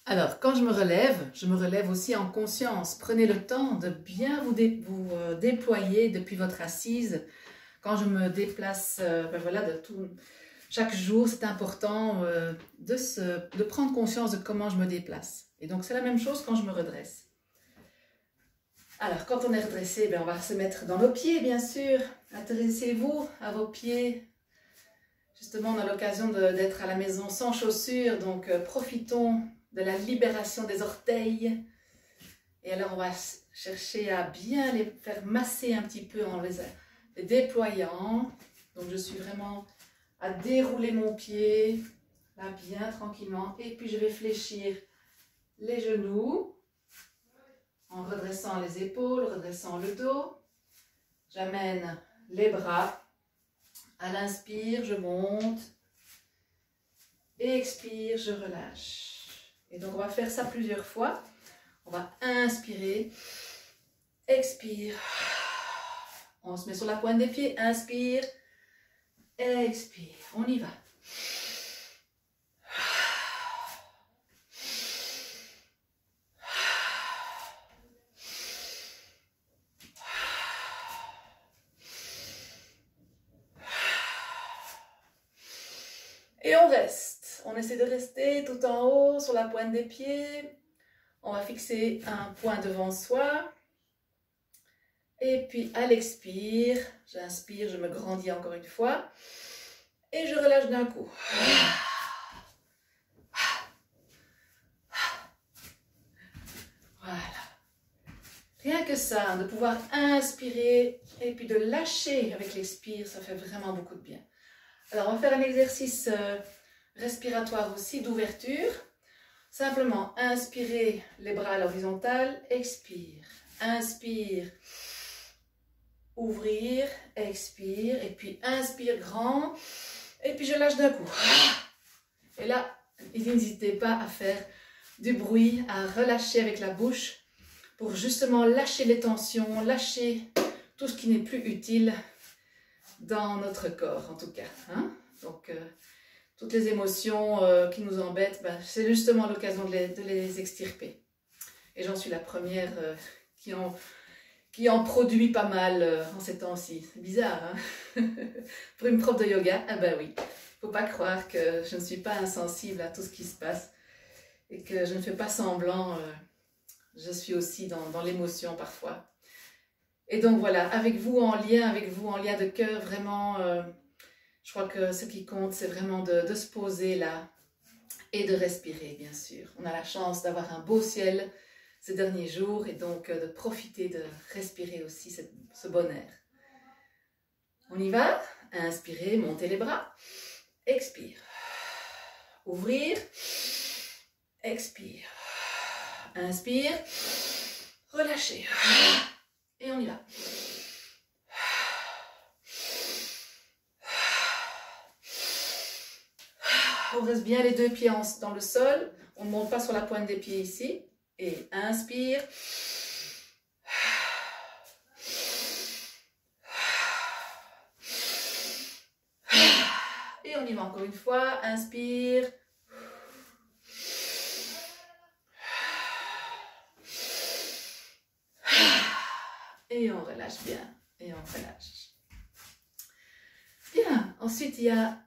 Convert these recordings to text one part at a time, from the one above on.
Alors, quand je me relève aussi en conscience. Prenez le temps de bien vous déployer depuis votre assise. Quand je me déplace, voilà, chaque jour, c'est important de prendre conscience de comment je me déplace. Et donc, c'est la même chose quand je me redresse. Alors, quand on est redressé, on va se mettre dans nos pieds, bien sûr. Intéressez-vous à vos pieds. Justement, on a l'occasion d'être à la maison sans chaussures, donc profitons de la libération des orteils. Et alors, on va chercher à bien les faire masser un petit peu en les déployant. Donc, je suis vraiment à dérouler mon pied, là, bien tranquillement. Et puis, je vais fléchir les genoux en redressant les épaules, redressant le dos. J'amène les bras. À l'inspire, je monte. Expire, je relâche. Et donc, on va faire ça plusieurs fois. On va inspirer. Expire. On se met sur la pointe des pieds. Inspire. Expire. On y va. Et on reste. On essaie de rester tout en haut, sur la pointe des pieds. On va fixer un point devant soi. Et puis à l'expire, j'inspire, je me grandis encore une fois. Et je relâche d'un coup. Voilà. Rien que ça, de pouvoir inspirer et puis de lâcher avec l'expire, ça fait vraiment beaucoup de bien. Alors, on va faire un exercice respiratoire aussi d'ouverture. Simplement, inspirez les bras à l'horizontale, expire. Inspire, ouvrir, expire. Et puis, inspire grand. Et puis, je lâche d'un coup. Et là, n'hésitez pas à faire du bruit, à relâcher avec la bouche pour justement lâcher les tensions, lâcher tout ce qui n'est plus utile dans notre corps en tout cas. Hein? Donc, toutes les émotions qui nous embêtent, c'est justement l'occasion de les extirper. Et j'en suis la première qui en produit pas mal en ces temps-ci. C'est bizarre, hein? Pour une prof de yoga, ah ben oui. Faut pas croire que je ne suis pas insensible à tout ce qui se passe et que je ne fais pas semblant. Je suis aussi dans l'émotion parfois. Et donc voilà, avec vous en lien de cœur, vraiment, je crois que ce qui compte, c'est vraiment de se poser là et de respirer, bien sûr. On a la chance d'avoir un beau ciel ces derniers jours et donc de profiter de respirer aussi ce bon air. On y va? Inspirez, montez les bras. Expire. Ouvrir. Expire. Inspire. Relâchez. Et on y va. On reste bien les deux pieds dans le sol. On ne monte pas sur la pointe des pieds ici. Et inspire. Et on y va encore une fois. Inspire. Et on relâche bien. Et on relâche. Bien. Ensuite, il y a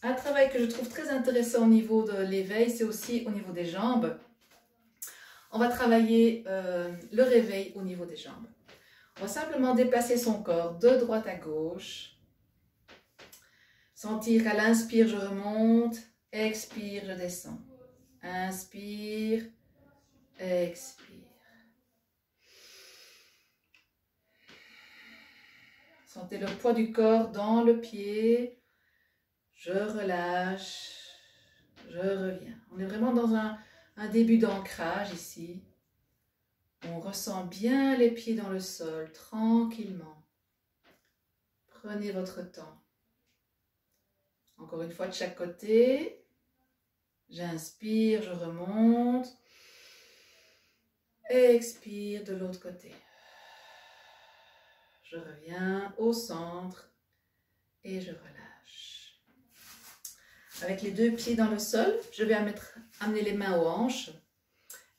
un travail que je trouve très intéressant au niveau de l'éveil. C'est aussi au niveau des jambes. On va travailler le réveil au niveau des jambes. On va simplement déplacer son corps de droite à gauche. Sentir qu'à l'inspire, je remonte. Expire, je descends. Inspire. Expire. Sentez le poids du corps dans le pied. Je relâche. Je reviens. On est vraiment dans un début d'ancrage ici. On ressent bien les pieds dans le sol, tranquillement. Prenez votre temps. Encore une fois de chaque côté. J'inspire, je remonte. Expire de l'autre côté. Je reviens au centre et je relâche. Avec les deux pieds dans le sol, je vais mettre amener les mains aux hanches.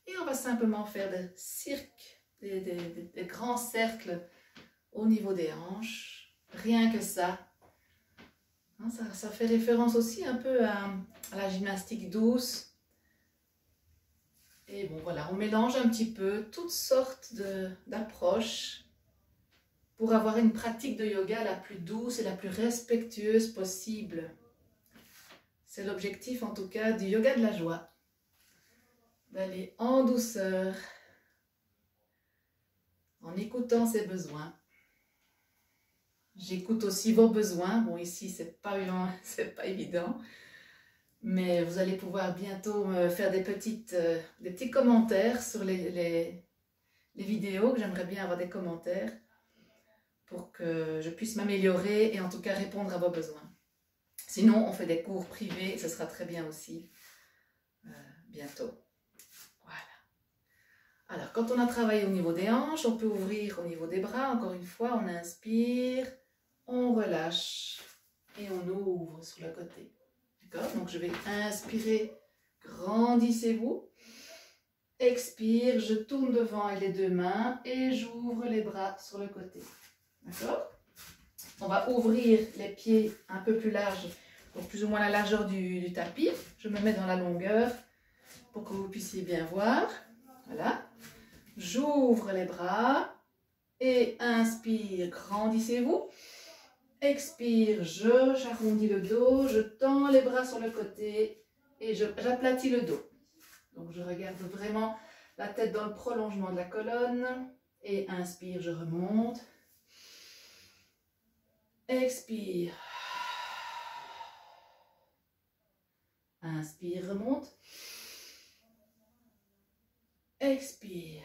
Et on va simplement faire des cirques, des grands cercles au niveau des hanches. Rien que ça. Hein, ça fait référence aussi un peu à la gymnastique douce. Et bon voilà, on mélange un petit peu toutes sortes d'approches pour avoir une pratique de yoga la plus douce et la plus respectueuse possible. C'est l'objectif en tout cas du yoga de la joie. D'aller en douceur, en écoutant ses besoins. J'écoute aussi vos besoins. Bon, ici, c'est pas évident. Mais vous allez pouvoir bientôt me faire des petits commentaires sur les vidéos, que j'aimerais bien avoir des commentaires pour que je puisse m'améliorer et en tout cas répondre à vos besoins. Sinon, on fait des cours privés et ce sera très bien aussi bientôt. Voilà. Alors, quand on a travaillé au niveau des hanches, on peut ouvrir au niveau des bras. Encore une fois, on inspire, on relâche et on ouvre sur le côté. D'accord? Donc, je vais inspirer, grandissez-vous. Expire, je tourne devant avec les deux mains et j'ouvre les bras sur le côté. D'accord? On va ouvrir les pieds un peu plus larges, donc plus ou moins la largeur du tapis. Je me mets dans la longueur pour que vous puissiez bien voir. Voilà. J'ouvre les bras et inspire, grandissez-vous. Expire, j'arrondis le dos, je tends les bras sur le côté et j'aplatis le dos. Donc je regarde vraiment la tête dans le prolongement de la colonne et inspire, je remonte. Expire. Inspire, remonte. Expire.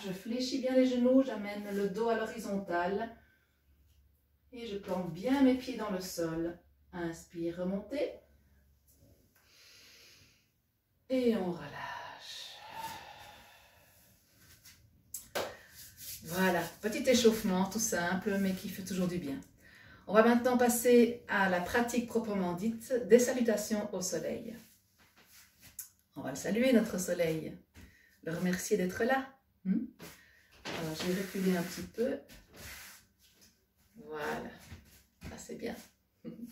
Je fléchis bien les genoux, j'amène le dos à l'horizontale. Et je plante bien mes pieds dans le sol. Inspire, remontez. Et on relâche. Voilà, petit échauffement tout simple, mais qui fait toujours du bien. On va maintenant passer à la pratique proprement dite des salutations au soleil. On va le saluer, notre soleil. Le remercier d'être là. Alors, je vais reculer un petit peu. Voilà. Ah, c'est bien. Voilà.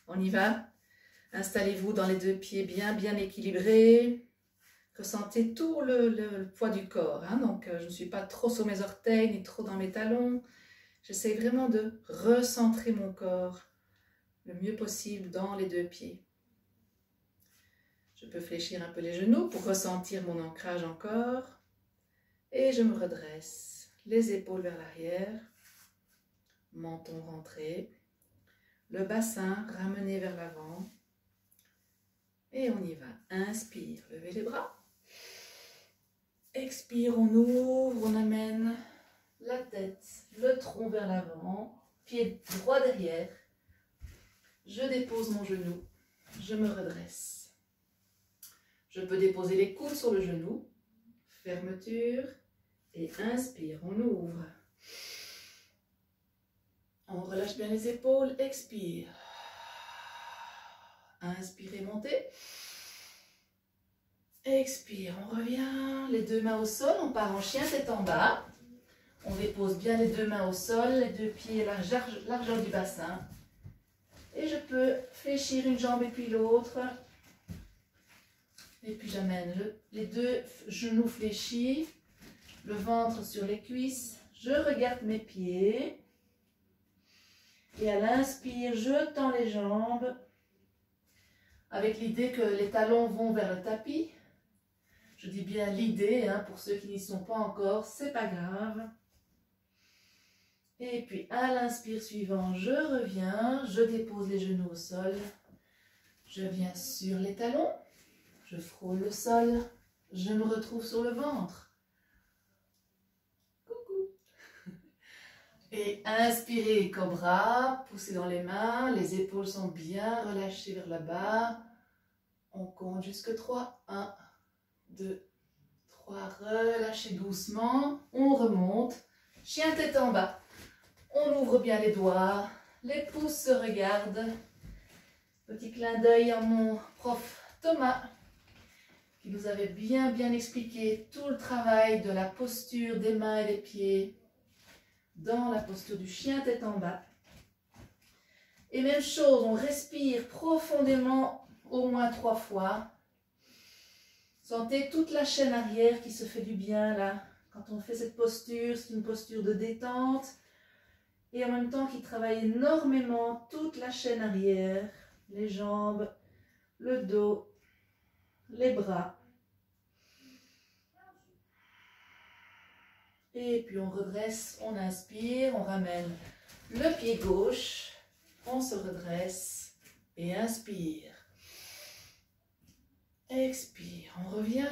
On y va. Installez-vous dans les deux pieds bien équilibrés. Ressentez tout le poids du corps. Hein. Donc, je ne suis pas trop sur mes orteils ni trop dans mes talons. J'essaie vraiment de recentrer mon corps le mieux possible dans les deux pieds. Je peux fléchir un peu les genoux pour ressentir mon ancrage encore. Et je me redresse. Les épaules vers l'arrière. Menton rentré. Le bassin ramené vers l'avant. Et on y va. Inspire, levez les bras. Expire, on ouvre, on amène la tête, le tronc vers l'avant, pied droit derrière. Je dépose mon genou, je me redresse. Je peux déposer les coudes sur le genou, fermeture, et inspire, on ouvre. On relâche bien les épaules, expire. Inspirez, montez. Expire, on revient, les deux mains au sol, on part en chien tête en bas. On dépose bien les deux mains au sol, les deux pieds à la largeur du bassin. Et je peux fléchir une jambe et puis l'autre. Et puis j'amène les deux genoux fléchis, le ventre sur les cuisses. Je regarde mes pieds. Et à l'inspire, je tends les jambes. Avec l'idée que les talons vont vers le tapis. Je dis bien l'idée, hein, pour ceux qui n'y sont pas encore, c'est pas grave. Et puis à l'inspire suivant, je reviens, je dépose les genoux au sol. Je viens sur les talons, je frôle le sol, je me retrouve sur le ventre. Coucou. Et inspirez, cobra, poussez dans les mains, les épaules sont bien relâchées vers le bas. On compte jusque 3. 1, 2, 3, relâchez doucement, on remonte, chien tête en bas, on ouvre bien les doigts, les pouces se regardent, Petit clin d'œil à mon prof Thomas, qui nous avait bien expliqué tout le travail de la posture des mains et des pieds dans la posture du chien tête en bas. Et même chose, on respire profondément au moins 3 fois. Sentez toute la chaîne arrière qui se fait du bien là. Quand on fait cette posture, c'est une posture de détente et en même temps qui travaille énormément toute la chaîne arrière, les jambes, le dos, les bras. Et puis on redresse, on inspire, on ramène le pied gauche. On se redresse et inspire. Expire, on revient,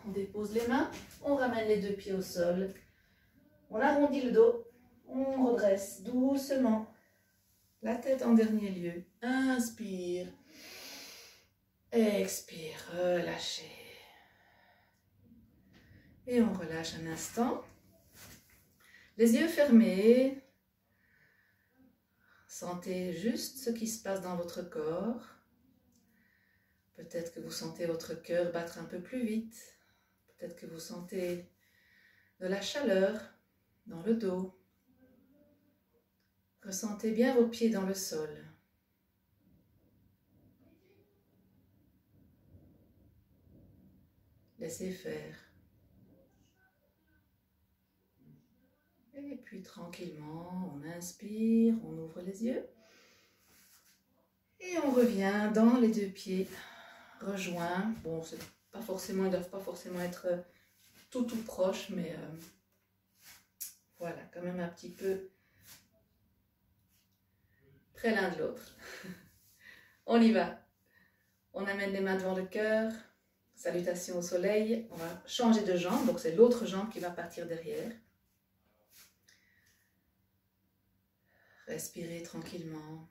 on dépose les mains, on ramène les 2 pieds au sol. On arrondit le dos, on redresse doucement. La tête en dernier lieu. Inspire. Expire, relâchez. Et on relâche un instant. Les yeux fermés. Sentez juste ce qui se passe dans votre corps. Peut-être que vous sentez votre cœur battre un peu plus vite. Peut-être que vous sentez de la chaleur dans le dos. Ressentez bien vos pieds dans le sol. Laissez faire. Et puis tranquillement, on inspire, on ouvre les yeux. Et on revient dans les 2 pieds rejoints. Bon, c'est pas forcément, ils ne doivent pas forcément être tout proches, mais voilà, quand même un petit peu près l'un de l'autre. On y va. On amène les mains devant le cœur. Salutation au soleil. On va changer de jambe, donc c'est l'autre jambe qui va partir derrière. Respirez tranquillement.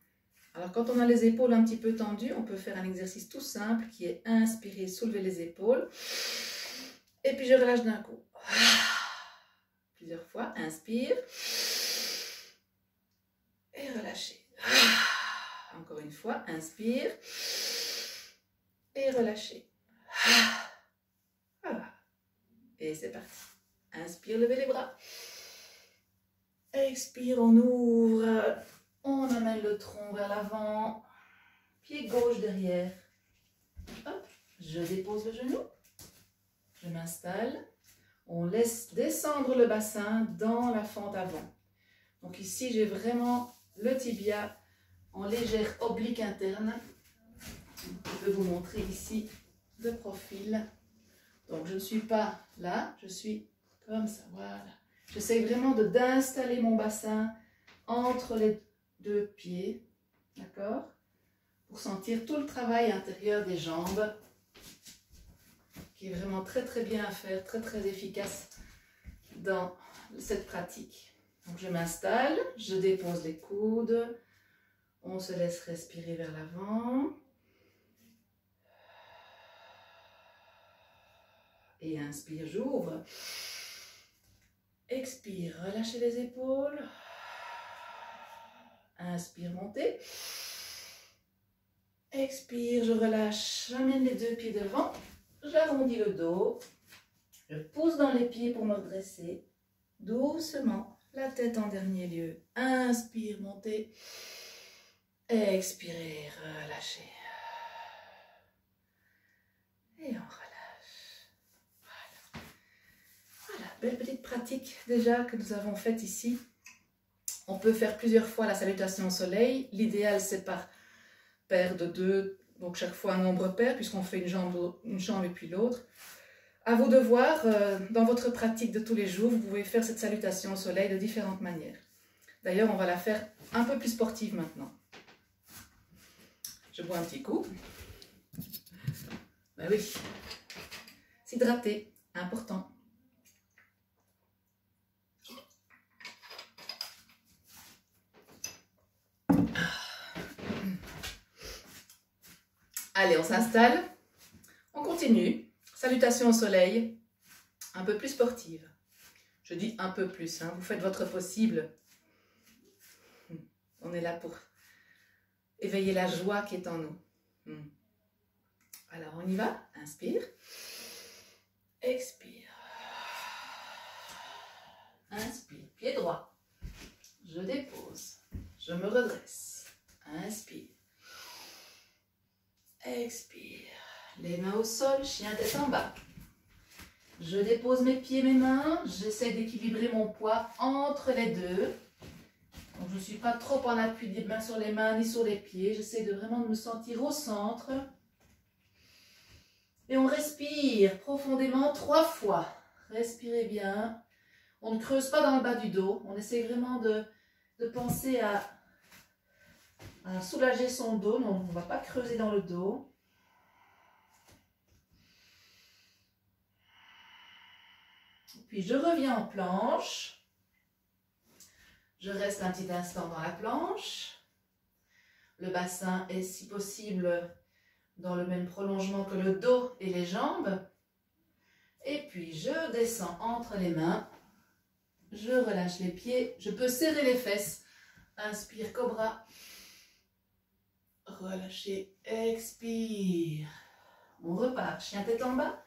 Alors quand on a les épaules un petit peu tendues, on peut faire un exercice tout simple qui est inspirer, soulever les épaules. Et puis je relâche d'un coup. Plusieurs fois. Inspire. Et relâchez. Encore une fois. Inspire. Et relâchez. Voilà. Et c'est parti. Inspire, levez les bras. Expire, on ouvre. On amène le tronc vers l'avant. Pied gauche derrière. Hop, je dépose le genou. Je m'installe. On laisse descendre le bassin dans la fente avant. Donc ici, j'ai vraiment le tibia en légère oblique interne. Je peux vous montrer ici de profil. Donc je ne suis pas là, je suis comme ça, voilà. J'essaie vraiment d'installer mon bassin entre les 2 pieds, d'accord? Pour sentir tout le travail intérieur des jambes, qui est vraiment très bien à faire, très efficace dans cette pratique. Donc je m'installe, je dépose les coudes, on se laisse respirer vers l'avant. Et inspire, j'ouvre. Expire, relâchez les épaules. Inspire, montez. Expire, je relâche. J'amène les 2 pieds devant. J'arrondis le dos. Je pousse dans les pieds pour me redresser. Doucement, la tête en dernier lieu. Inspire, montez. Expirez, relâchez. Et on relâche. Voilà, belle petite pratique déjà que nous avons faite ici. On peut faire plusieurs fois la salutation au soleil. L'idéal, c'est par paire de 2, donc chaque fois un nombre pair, puisqu'on fait une jambe et puis l'autre. À vous de voir, dans votre pratique de tous les jours, vous pouvez faire cette salutation au soleil de différentes manières. D'ailleurs, on va la faire un peu plus sportive maintenant. Je bois un petit coup. Ben oui, s'hydrater, important. Allez, on s'installe, on continue. Salutation au soleil, un peu plus sportive. Je dis un peu plus, hein. Vous faites votre possible. On est là pour éveiller la joie qui est en nous. Alors, on y va. Inspire. Expire. Inspire. Pied droit. Je dépose. Je me redresse. Inspire. Expire. Les mains au sol, chien tête en bas. Je dépose mes pieds, mes mains. J'essaie d'équilibrer mon poids entre les deux. Donc, je ne suis pas trop en appui des mains sur les mains ni sur les pieds. J'essaie de vraiment me sentir au centre. Et on respire profondément 3 fois. Respirez bien. On ne creuse pas dans le bas du dos. On essaie vraiment de penser à soulager son dos. Non, on ne va pas creuser dans le dos. Puis je reviens en planche. Je reste un petit instant dans la planche. Le bassin est si possible dans le même prolongement que le dos et les jambes. Et puis je descends entre les mains. Je relâche les pieds. Je peux serrer les fesses. Inspire, cobra. Relâchez, expire. On repart, chien tête en bas.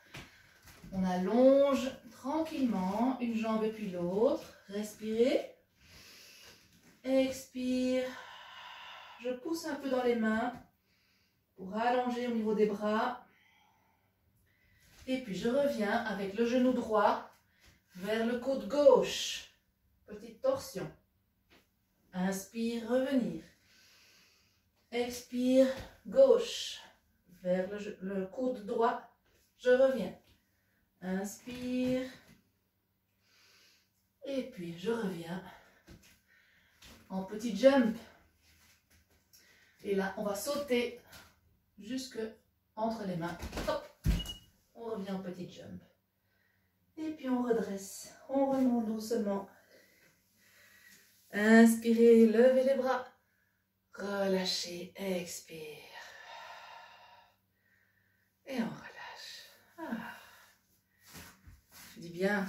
On allonge tranquillement une jambe et puis l'autre. Respirez. Expire. Je pousse un peu dans les mains pour allonger au niveau des bras. Et puis je reviens avec le genou droit vers le coude gauche. Petite torsion. Inspire, revenir. Expire, gauche. Vers le coude droit. Je reviens. Inspire. Et puis je reviens en petit jump. Et là, on va sauter jusque entre les mains. Hop. On revient en petit jump. Et puis on redresse. On remonte doucement. Inspirez, levez les bras. Relâchez, expire. Et on relâche. Je dis bien.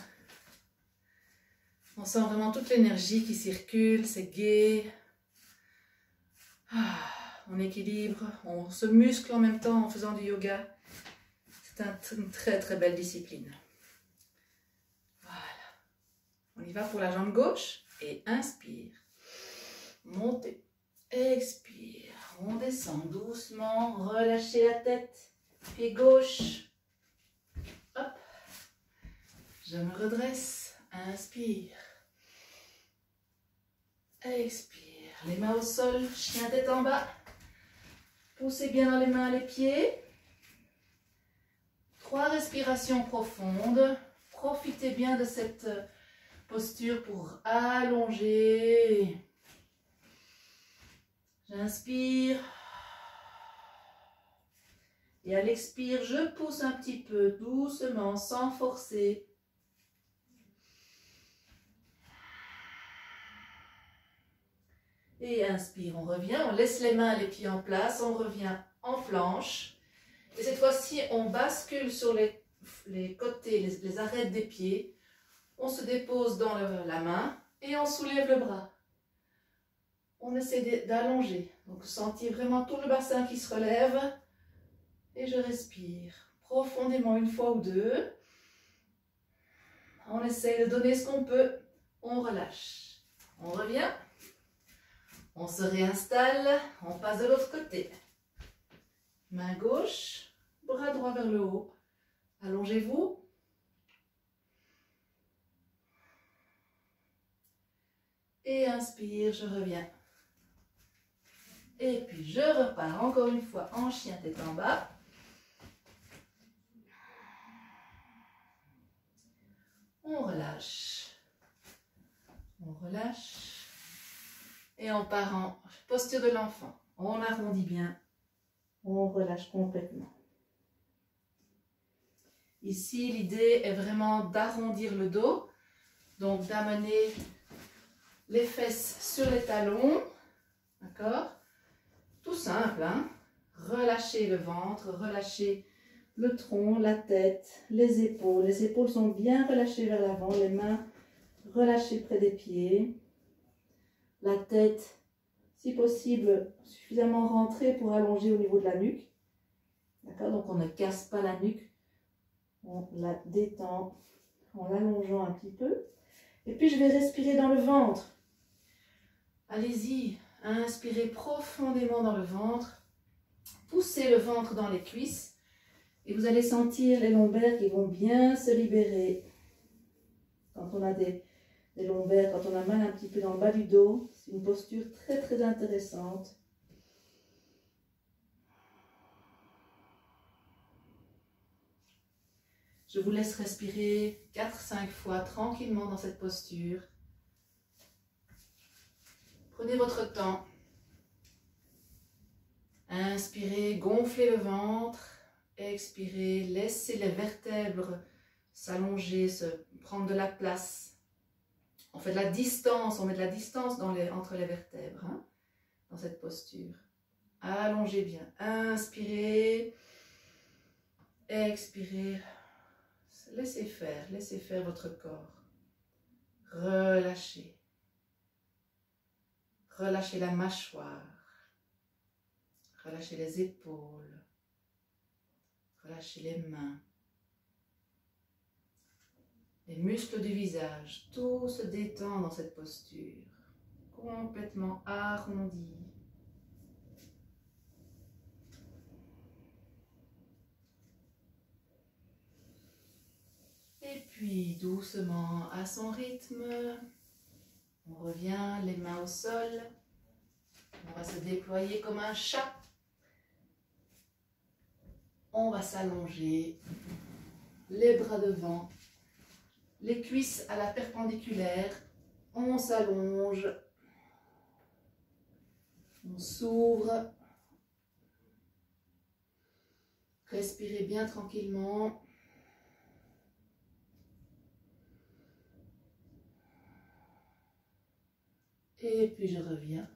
On sent vraiment toute l'énergie qui circule, c'est gai. On équilibre, on se muscle en même temps en faisant du yoga. C'est une très très belle discipline. Voilà. On y va pour la jambe gauche et inspire. Montez. Expire. On descend doucement. Relâchez la tête. Pied gauche. Hop. Je me redresse. Inspire. Expire. Les mains au sol. Chien tête en bas. Poussez bien dans les mains les pieds. 3 respirations profondes. Profitez bien de cette posture pour allonger. J'inspire. Et à l'expire, je pousse un petit peu doucement, sans forcer. Et inspire, on revient, on laisse les mains, les pieds en place, on revient en planche. Et cette fois-ci, on bascule sur les côtés, les arêtes des pieds. On se dépose dans la main et on soulève le bras. On essaie d'allonger. Donc, sentir vraiment tout le bassin qui se relève. Et je respire profondément une fois ou deux. On essaie de donner ce qu'on peut. On relâche. On revient. On se réinstalle. On passe de l'autre côté. Main gauche. Bras droit vers le haut. Allongez-vous. Et inspire, je reviens. Et puis je repars encore une fois en chien tête en bas. On relâche. On relâche. Et on part en posture de l'enfant. On arrondit bien. On relâche complètement. Ici, l'idée est vraiment d'arrondir le dos. Donc d'amener les fesses sur les talons. D'accord? Tout simple, hein? Relâchez le ventre, relâchez le tronc, la tête, les épaules. Les épaules sont bien relâchées vers l'avant, les mains relâchées près des pieds. La tête, si possible, suffisamment rentrée pour allonger au niveau de la nuque. D'accord? Donc on ne casse pas la nuque, on la détend en l'allongeant un petit peu. Et puis je vais respirer dans le ventre. Allez-y, inspirez profondément dans le ventre, poussez le ventre dans les cuisses et vous allez sentir les lombaires qui vont bien se libérer. Quand on a des lombaires, quand on a mal un petit peu dans le bas du dos, c'est une posture très très intéressante. Je vous laisse respirer 4-5 fois tranquillement dans cette posture. Prenez votre temps. Inspirez, gonflez le ventre. Expirez, laissez les vertèbres s'allonger, prendre de la place. On fait de la distance, on met de la distance entre les vertèbres, hein, dans cette posture. Allongez bien. Inspirez. Expirez. Laissez faire votre corps. Relâchez. Relâchez la mâchoire. Relâchez les épaules. Relâchez les mains. Les muscles du visage, tout se détend dans cette posture. Complètement arrondi. Et puis doucement à son rythme, on revient les mains au sol. On va se déployer comme un chat. On va s'allonger, les bras devant, les cuisses à la perpendiculaire. On s'allonge, on s'ouvre. Respirez bien tranquillement. Et puis je reviens.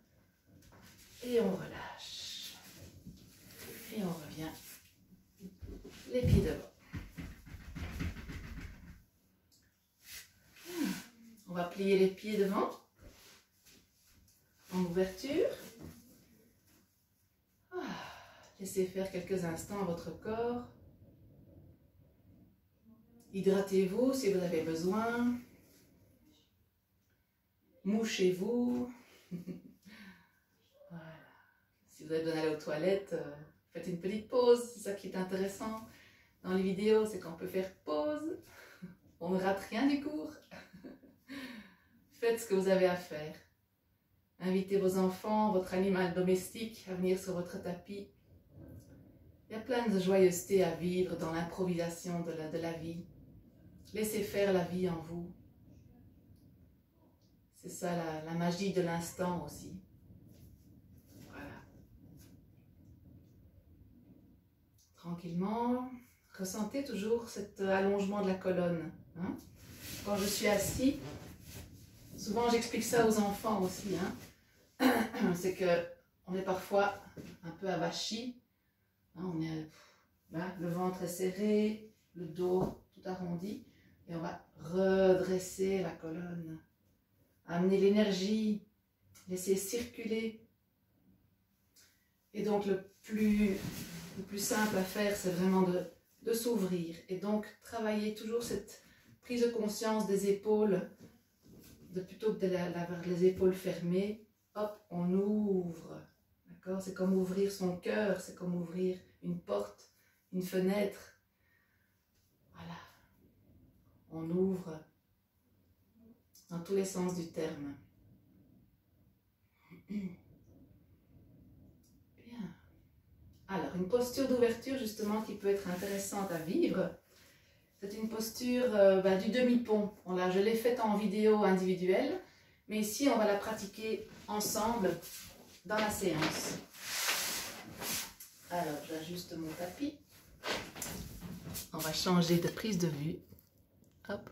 Et on relâche. Et on revient. Les pieds devant. On va plier les pieds devant. En ouverture. Laissez faire quelques instants votre corps. Hydratez-vous si vous avez besoin. Mouchez-vous. Voilà. Si vous avez besoin d'aller aux toilettes, faites une petite pause. C'est ça qui est intéressant dans les vidéos, c'est qu'on peut faire pause. On ne rate rien du cours. Faites ce que vous avez à faire. Invitez vos enfants, votre animal domestique à venir sur votre tapis. Il y a plein de joyeuseté à vivre dans l'improvisation de la vie. Laissez faire la vie en vous. C'est ça la magie de l'instant aussi. Voilà. Tranquillement, ressentez toujours cet allongement de la colonne. Hein? Quand je suis assis, souvent j'explique ça aux enfants aussi. Hein? C'est qu'on est parfois un peu avachi. Hein? On est, là, le ventre est serré, le dos tout arrondi. Et on va redresser la colonne. Amener l'énergie, laisser circuler. Et donc le plus simple à faire, c'est vraiment de s'ouvrir. Et donc travailler toujours cette prise de conscience des épaules, plutôt que d'avoir les épaules fermées, hop, on ouvre. D'accord? C'est comme ouvrir son cœur, c'est comme ouvrir une porte, une fenêtre. Voilà. On ouvre dans tous les sens du terme. Bien. Alors, une posture d'ouverture justement qui peut être intéressante à vivre, c'est une posture du demi-pont. Bon, là, je l'ai faite en vidéo individuelle, mais ici, on va la pratiquer ensemble dans la séance. Alors, j'ajuste mon tapis. On va changer de prise de vue. Hop.